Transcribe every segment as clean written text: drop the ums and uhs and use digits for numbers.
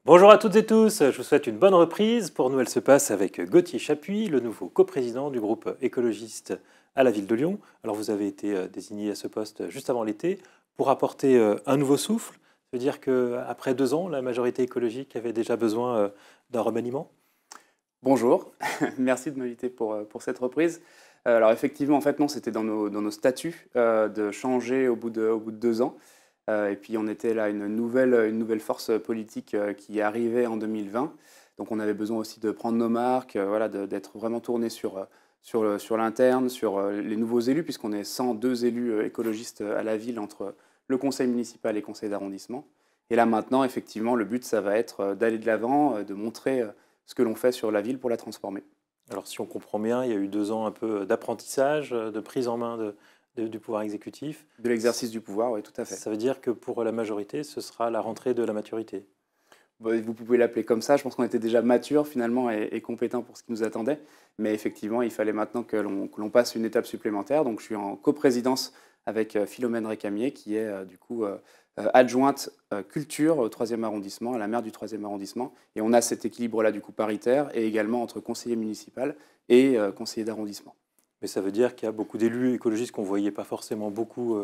Bonjour à toutes et tous, je vous souhaite une bonne reprise. Pour nous, elle se passe avec Gauthier Chapuis, le nouveau coprésident du groupe écologiste à la ville de Lyon. Alors vous avez été désigné à ce poste juste avant l'été pour apporter un nouveau souffle. Ça veut dire qu'après 2 ans, la majorité écologique avait déjà besoin d'un remaniement. Bonjour, merci de m'inviter pour cette reprise. Alors effectivement, en fait, non, c'était dans nos statuts de changer au bout de 2 ans. Et puis on était là une nouvelle force politique qui arrivait en 2020. Donc on avait besoin aussi de prendre nos marques, voilà, d'être vraiment tourné sur l'interne, sur les nouveaux élus, puisqu'on est 102 élus écologistes à la ville entre le conseil municipal et le conseil d'arrondissement. Et là maintenant, effectivement, le but, ça va être d'aller de l'avant, de montrer ce que l'on fait sur la ville pour la transformer. Alors si on comprend bien, il y a eu 2 ans un peu d'apprentissage, de prise en main du pouvoir exécutif. De l'exercice du pouvoir, oui, tout à fait. Ça veut dire que pour la majorité, ce sera la rentrée de la maturité. Bon, vous pouvez l'appeler comme ça, je pense qu'on était déjà mature finalement et compétent pour ce qui nous attendait. Mais effectivement, il fallait maintenant que l'on passe une étape supplémentaire. Donc je suis en coprésidence avec Philomène Récamier, qui est du coup adjointe culture au 3e arrondissement, à la maire du 3e arrondissement. Et on a cet équilibre-là du coup paritaire et également entre conseiller municipal et conseiller d'arrondissement. Mais ça veut dire qu'il y a beaucoup d'élus écologistes qu'on ne voyait pas forcément beaucoup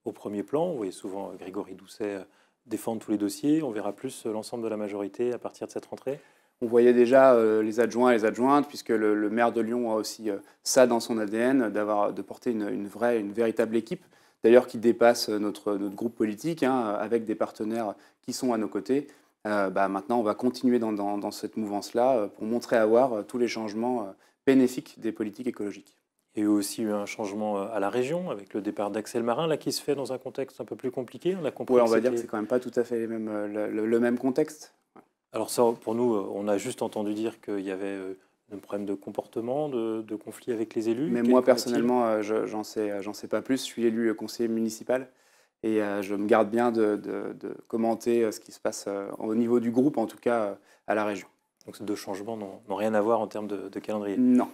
au premier plan. On voyait souvent Grégory Doucet défendre tous les dossiers. On verra plus l'ensemble de la majorité à partir de cette rentrée. On voyait déjà les adjoints et les adjointes, puisque le maire de Lyon a aussi ça dans son ADN, de porter une véritable équipe, d'ailleurs qui dépasse notre groupe politique, hein, avec des partenaires qui sont à nos côtés. Maintenant, on va continuer dans cette mouvance-là pour montrer à voir tous les changements bénéfiques des politiques écologiques. Il y a eu aussi eu un changement à la région avec le départ d'Axel Marin, là, qui se fait dans un contexte un peu plus compliqué. On a compris Ouais, on que va dire que c'était... c'est quand même pas tout à fait le même contexte. Alors ça, pour nous, on a juste entendu dire qu'il y avait un problème de comportement, de conflit avec les élus. Mais Qu'en moi, est-il? personnellement, j'en sais pas plus. Je suis élu conseiller municipal et je me garde bien de commenter ce qui se passe au niveau du groupe, en tout cas à la région. Donc ces deux changements n'ont rien à voir en termes de calendrier. Non.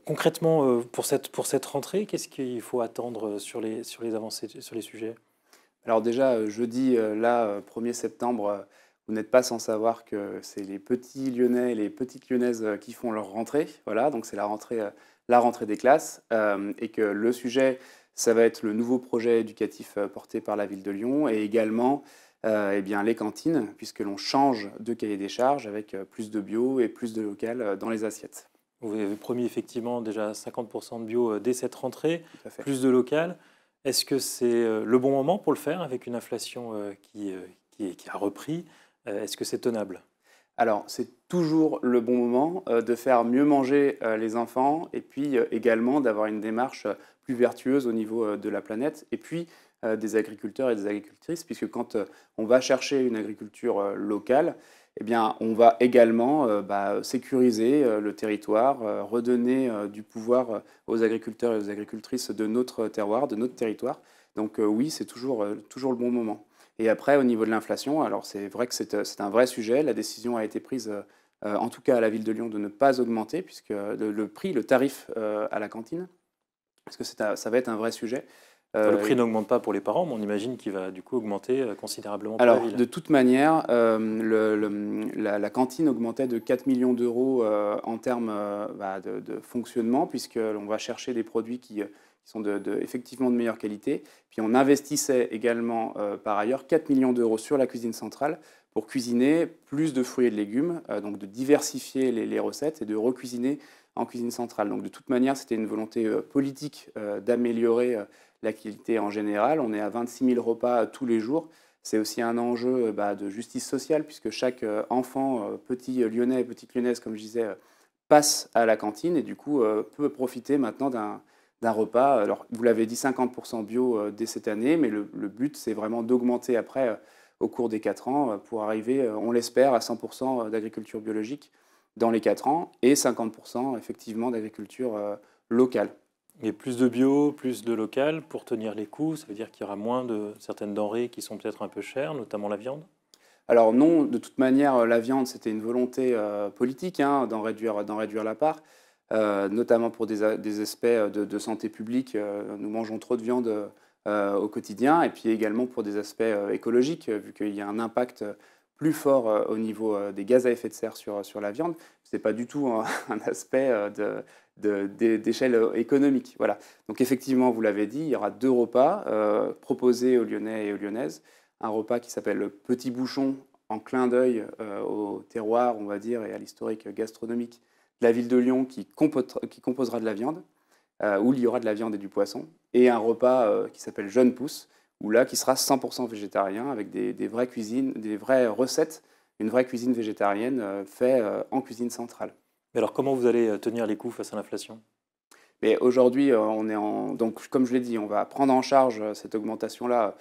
Concrètement, pour cette rentrée, qu'est-ce qu'il faut attendre sur les avancées, sur les sujets? Alors déjà, jeudi, là, 1er septembre, vous n'êtes pas sans savoir que c'est les petits Lyonnais et les petites Lyonnaises qui font leur rentrée. Voilà, donc c'est la rentrée des classes. Et que le sujet, ça va être le nouveau projet éducatif porté par la ville de Lyon et également eh bien, les cantines, puisque l'on change de cahier des charges avec plus de bio et plus de local dans les assiettes. Vous avez promis effectivement déjà 50% de bio dès cette rentrée, Tout à fait. plus de local. Est-ce que c'est le bon moment pour le faire avec une inflation qui a repris? Est-ce que c'est tenable? Alors, c'est toujours le bon moment de faire mieux manger les enfants et puis également d'avoir une démarche plus vertueuse au niveau de la planète et puis des agriculteurs et des agricultrices, puisque quand on va chercher une agriculture locale, eh bien, on va également sécuriser le territoire, redonner du pouvoir aux agriculteurs et aux agricultrices de notre terroir, de notre territoire. Donc oui, c'est toujours le bon moment. Et après, au niveau de l'inflation, alors c'est vrai que c'est un vrai sujet. La décision a été prise, en tout cas à la ville de Lyon, de ne pas augmenter puisque le prix, le tarif à la cantine, parce que ça va être un vrai sujet. Le Euh, prix n'augmente pas pour les parents, mais on imagine qu'il va du coup augmenter considérablement pour la alors, ville. de toute manière, la cantine augmentait de 4 millions d'euros en termes de fonctionnement, puisque l'on va chercher des produits qui sont effectivement de meilleure qualité. Puis on investissait également par ailleurs 4 millions d'euros sur la cuisine centrale pour cuisiner plus de fruits et de légumes, donc de diversifier les recettes et de recuisiner en cuisine centrale. Donc de toute manière, c'était une volonté politique d'améliorer la qualité en général. On est à 26 000 repas tous les jours. C'est aussi un enjeu de justice sociale, puisque chaque enfant, petit lyonnais et petite lyonnaise, comme je disais, passe à la cantine et du coup peut profiter maintenant d'un repas. Alors, vous l'avez dit, 50% bio dès cette année, mais le but, c'est vraiment d'augmenter après, au cours des 4 ans, pour arriver, on l'espère, à 100% d'agriculture biologique dans les 4 ans et 50% effectivement d'agriculture locale. Et plus de bio, plus de local pour tenir les coûts, ça veut dire qu'il y aura moins de certaines denrées qui sont peut-être un peu chères, notamment la viande. Alors non, de toute manière, la viande, c'était une volonté politique hein, d'en réduire la part, notamment pour des aspects de santé publique. Nous mangeons trop de viande au quotidien, et puis également pour des aspects écologiques, vu qu'il y a un impact plus fort au niveau des gaz à effet de serre sur la viande. Ce n'est pas du tout un aspect d'échelle économique. Voilà. Donc effectivement, vous l'avez dit, il y aura 2 repas proposés aux Lyonnais et aux Lyonnaises. Un repas qui s'appelle le Petit Bouchon, en clin d'œil au terroir, on va dire, et à l'historique gastronomique de la ville de Lyon, qui composera de la viande, où il y aura de la viande et du poisson. Et un repas qui s'appelle Jeune Pousse, où là, qui sera 100% végétarien, avec des vraies cuisines, des vraies recettes, une vraie cuisine végétarienne faite en cuisine centrale. Mais alors, comment vous allez tenir les coups face à l'inflation? Mais aujourd'hui, donc, comme je l'ai dit, on va prendre en charge cette augmentation-là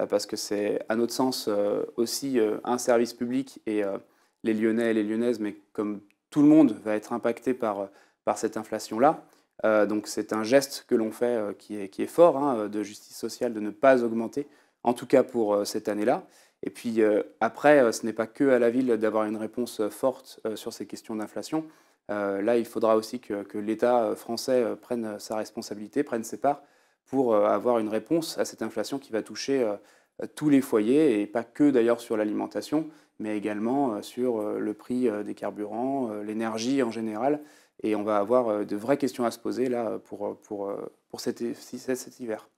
parce que c'est, à notre sens, aussi un service public et les Lyonnais et les Lyonnaises, mais comme tout le monde, va être impacté par cette inflation-là. Donc c'est un geste que l'on fait qui est fort, hein, de justice sociale, de ne pas augmenter, en tout cas pour cette année-là. Et puis après, ce n'est pas que à la ville d'avoir une réponse forte sur ces questions d'inflation. Là, il faudra aussi que l'État français prenne sa responsabilité, prenne ses parts pour avoir une réponse à cette inflation qui va toucher tous les foyers, et pas que d'ailleurs sur l'alimentation, mais également sur le prix des carburants, l'énergie en général. Et on va avoir de vraies questions à se poser là pour cet hiver.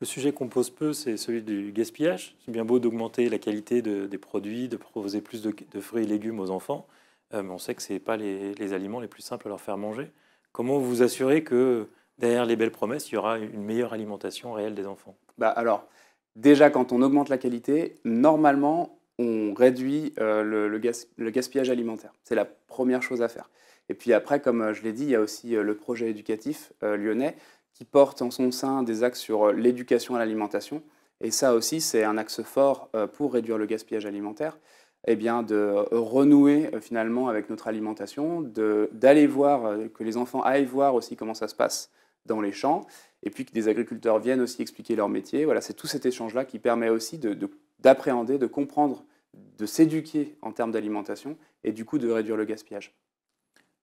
Le sujet qu'on pose peu, c'est celui du gaspillage. C'est bien beau d'augmenter la qualité des produits, de proposer plus de fruits et légumes aux enfants, mais on sait que ce n'est pas les aliments les plus simples à leur faire manger. Comment vous assurez que derrière les belles promesses, il y aura une meilleure alimentation réelle des enfants? Alors, déjà, quand on augmente la qualité, normalement, on réduit le gaspillage alimentaire. C'est la première chose à faire. Et puis après, comme je l'ai dit, il y a aussi le projet éducatif lyonnais qui porte en son sein des axes sur l'éducation à l'alimentation. Et ça aussi, c'est un axe fort pour réduire le gaspillage alimentaire. Eh bien, de renouer finalement avec notre alimentation, d'aller voir, que les enfants aillent voir aussi comment ça se passe dans les champs, et puis que des agriculteurs viennent aussi expliquer leur métier. Voilà, c'est tout cet échange-là qui permet aussi d'appréhender, de comprendre, de s'éduquer en termes d'alimentation, et du coup de réduire le gaspillage.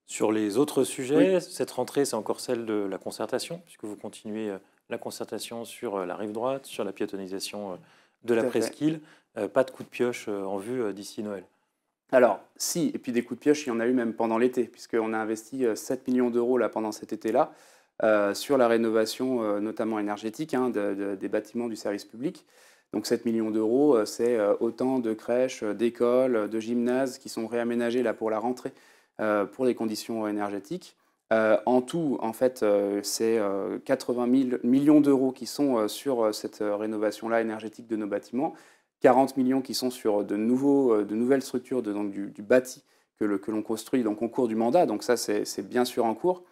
Sur les autres sujets, Oui, cette rentrée, c'est encore celle de la concertation, puisque vous continuez la concertation sur la rive droite, sur la piétonisation de tout la à fait. presqu'île. Pas de coup de pioche en vue d'ici Noël. Alors, si, et puis des coups de pioche, il y en a eu même pendant l'été, puisqu'on a investi 7 millions d'euros là, pendant cet été-là sur la rénovation, notamment énergétique, hein, des bâtiments du service public. Donc 7 millions d'euros, c'est autant de crèches, d'écoles, de gymnases qui sont réaménagés là, pour la rentrée pour des conditions énergétiques. En tout, en fait, c'est 80 000 millions d'euros qui sont sur cette rénovation-là énergétique de nos bâtiments. 40 millions qui sont sur de nouvelles structures donc du bâti que l'on construit donc, au cours du mandat. Donc ça, c'est bien sûr en cours.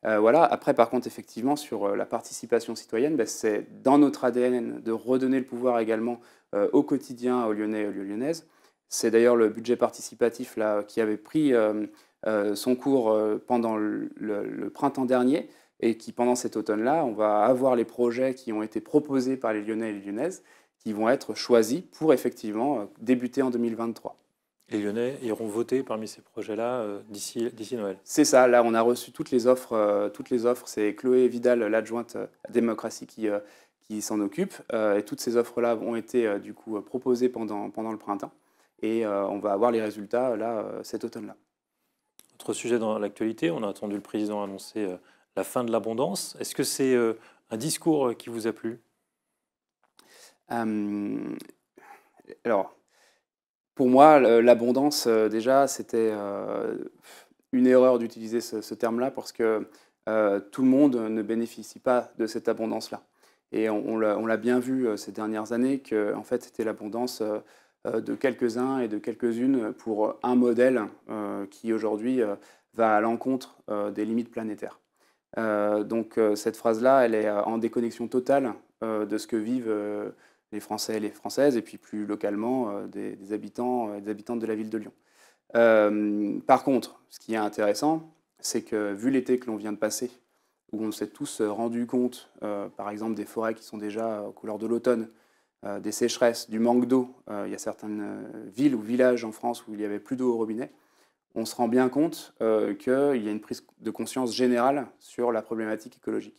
Voilà. Après, par contre, effectivement, sur la participation citoyenne, ben, c'est dans notre ADN de redonner le pouvoir également au quotidien aux Lyonnais et aux Lyonnaises. C'est d'ailleurs le budget participatif là, qui avait pris son cours pendant le printemps dernier, et qui, pendant cet automne-là, on va avoir les projets qui ont été proposés par les Lyonnais et les Lyonnaises, qui vont être choisis pour effectivement débuter en 2023. Les Lyonnais iront voter parmi ces projets-là d'ici Noël. C'est ça, là on a reçu toutes les offres. C'est Chloé Vidal, l'adjointe à démocratie, qui s'en occupe. Et toutes ces offres-là ont été du coup proposées pendant le printemps. Et on va avoir les résultats là, cet automne-là. Autre sujet dans l'actualité, on a entendu le président annoncer la fin de l'abondance. Est-ce que c'est un discours qui vous a plu? Alors, pour moi, l'abondance, déjà, c'était une erreur d'utiliser ce terme-là, parce que tout le monde ne bénéficie pas de cette abondance-là. Et on l'a bien vu ces dernières années que en fait, c'était l'abondance de quelques-uns et de quelques-unes pour un modèle qui aujourd'hui va à l'encontre des limites planétaires. Donc cette phrase-là, elle est en déconnexion totale de ce que vivent les Français et les Françaises, et puis plus localement des habitants et des habitantes de la ville de Lyon. Par contre, ce qui est intéressant, c'est que vu l'été que l'on vient de passer, où on s'est tous rendu compte, par exemple, des forêts qui sont déjà aux couleurs de l'automne, des sécheresses, du manque d'eau, il y a certaines villes ou villages en France où il n'y avait plus d'eau au robinet, on se rend bien compte qu'il y a une prise de conscience générale sur la problématique écologique.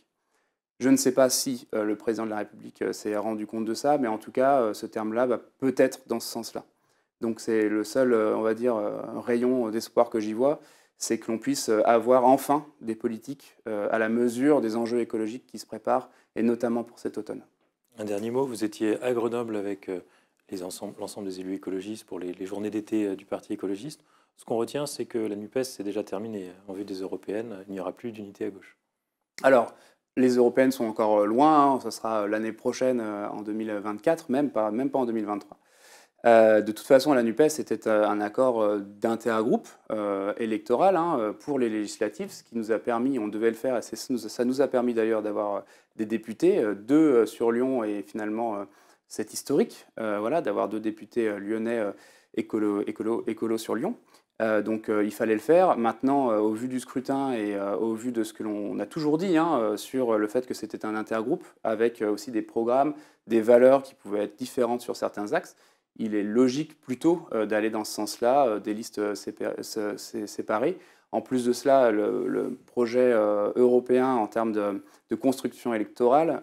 Je ne sais pas si le président de la République s'est rendu compte de ça, mais en tout cas, ce terme-là va peut-être dans ce sens-là. Donc c'est le seul, on va dire, rayon d'espoir que j'y vois, c'est que l'on puisse avoir enfin des politiques à la mesure des enjeux écologiques qui se préparent, et notamment pour cet automne. Un dernier mot, vous étiez à Grenoble avec l'ensemble des élus écologistes pour les journées d'été du Parti écologiste. Ce qu'on retient, c'est que la NUPES, c'est déjà terminé. En vue des européennes, il n'y aura plus d'unité à gauche. Alors, les européennes sont encore loin, hein, ça sera l'année prochaine, en 2024, même pas en 2023. De toute façon, la NUPES, c'était un accord d'intergroupe électoral pour les législatives, ce qui nous a permis, on devait le faire, et ça nous a permis d'ailleurs d'avoir des députés, deux sur Lyon, et finalement, c'est historique, voilà, d'avoir deux députés lyonnais écolo sur Lyon. Donc il fallait le faire. Maintenant, au vu du scrutin et au vu de ce que l'on a toujours dit sur le fait que c'était un intergroupe, avec aussi des programmes, des valeurs qui pouvaient être différentes sur certains axes, il est logique plutôt d'aller dans ce sens-là, des listes séparées. En plus de cela, le projet européen en termes de construction électorale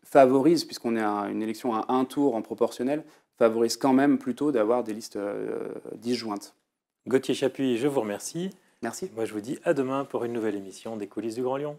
favorise, puisqu'on est à une élection à un tour en proportionnel, favorise quand même plutôt d'avoir des listes disjointes. Gauthier Chapuis, je vous remercie. Merci. Moi, je vous dis à demain pour une nouvelle émission des coulisses du Grand Lyon.